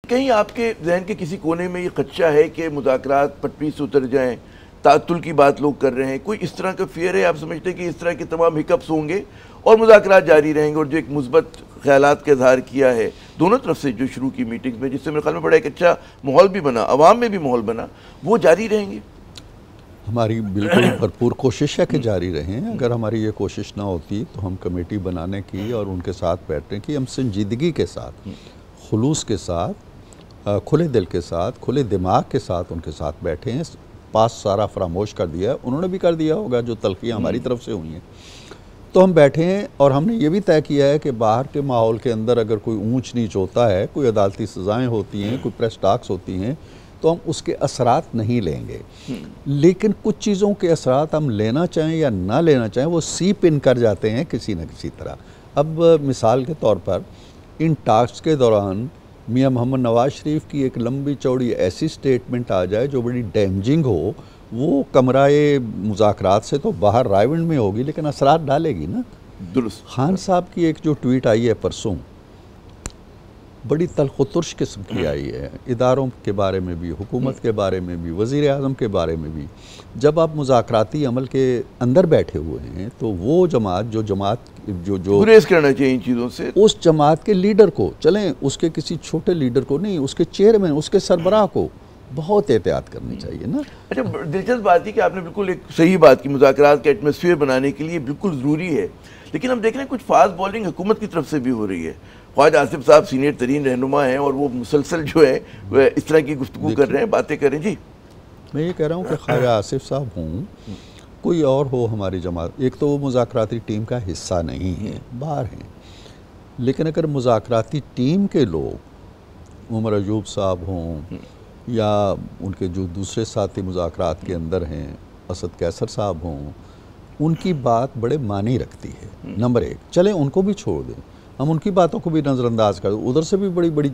कहीं आपके जहन के किसी कोने में ये खदशा है कि मुज़ाकरात पटरी से उतर जाएं, तातुल की बात लोग कर रहे हैं, कोई इस तरह का फियर है? आप समझते हैं कि इस तरह के तमाम हिकअप्स होंगे और मुज़ाकरात जारी रहेंगे, और जो एक मुस्बत ख्यालात का इजहार किया है दोनों तरफ से जो शुरू की मीटिंग्स में, जिससे मेरे ख्याल में बड़ा एक अच्छा माहौल भी बना, अवाम में भी माहौल बना, वो जारी रहेंगे? हमारी बिल्कुल भरपूर कोशिश है कि जारी रहें। अगर हमारी ये कोशिश ना होती तो हम कमेटी बनाने की और उनके साथ बैठने की, हम संजीदगी के साथ, खुलूस के साथ, खुले दिल के साथ, खुले दिमाग के साथ उनके साथ बैठे हैं। पास सारा फरामोश कर दिया है, उन्होंने भी कर दिया होगा जो तलखियाँ हमारी तरफ से हुई हैं। तो हम बैठे हैं और हमने ये भी तय किया है कि बाहर के माहौल के अंदर अगर कोई ऊंच नीच होता है, कोई अदालती सज़ाएँ होती हैं, कोई प्रेस टॉक्स होती हैं, तो हम उसके असरात नहीं लेंगे। लेकिन कुछ चीज़ों के असरात हम लेना चाहें या ना लेना चाहें, वो सीप इन कर जाते हैं किसी न किसी तरह। अब मिसाल के तौर पर इन टॉक्स के दौरान मियां मोहम्मद नवाज शरीफ की एक लंबी चौड़ी ऐसी स्टेटमेंट आ जाए जो बड़ी डैमेजिंग हो, वो कमराए मुज़ाकरात से तो बाहर रायविंड में होगी, लेकिन असरात डालेगी ना। दुरुस्त। खान साहब की एक जो ट्वीट आई है परसों, बड़ी तल्ख़-व-तुर्श किस्म की आई है, इदारों के बारे में भी, हुकूमत के बारे में भी, वज़ीर आज़म के बारे में भी। जब आप मुज़ाकराती अमल के अंदर बैठे हुए हैं तो वो जमात जो गुरेज करना चाहिए इन चीज़ों से, उस जमात के लीडर को, चलें उसके किसी छोटे लीडर को नहीं, उसके चेयरमैन, उसके सरबराह को बहुत एहतियात करनी चाहिए ना। अच्छा, दिलचस्प बात है कि आपने बिल्कुल एक सही बात की, मुज़ाकरात का एटमॉस्फेयर बनाने के लिए बिल्कुल ज़रूरी है। लेकिन हम देख रहे हैं कुछ फास्ट बॉलिंग हुकूमत की तरफ से भी हो रही है। ख्वाजा आसिफ साहब सीनियर तरीन रहनुमा हैं और वो मुसलसल जो है वह इस तरह की गुफ्तगू कर रहे हैं, बातें कर रहे हैं। जी, मैं ये कह रहा हूँ कि ख्वाजा आसिफ साहब हों, कोई और हो हमारी जमात, एक तो वो मुज़ाकराती टीम का हिस्सा नहीं है, बाहर हैं। लेकिन अगर मुज़ाकराती टीम के लोग उमर अयूब साहब हों या उनके जो दूसरे साथी मुज़ाकरात के अंदर हैं, असद कैसर साहब हों, उनकी बात बड़े मानी रखती है। नंबर एक, चलें उनको भी छोड़ दें, हम उनकी बातों को भी नज़रअंदाज कर दें, उधर से भी बड़ी बड़ी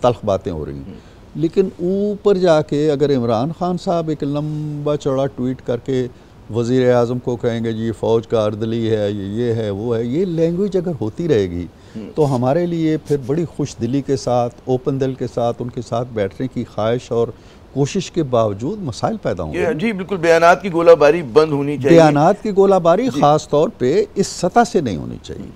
तल्ख बातें हो रही हैं। लेकिन ऊपर जाके अगर इमरान खान साहब एक लंबा चौड़ा ट्वीट करके वज़ीर आज़म को कहेंगे जी फ़ौज का अर्दली है, ये है, वो है, ये लैंग्वेज अगर होती रहेगी तो हमारे लिए फिर बड़ी खुश दिली के साथ, ओपन दिल के साथ उनके साथ बैठने की ख्वाहिश और कोशिश के बावजूद मसाइल पैदा होंगे। जी बिल्कुल, बयानात की गोलाबारी बंद होनी चाहिए। बयानात की गोलाबारी ख़ास तौर पे इस सतह से नहीं होनी चाहिए।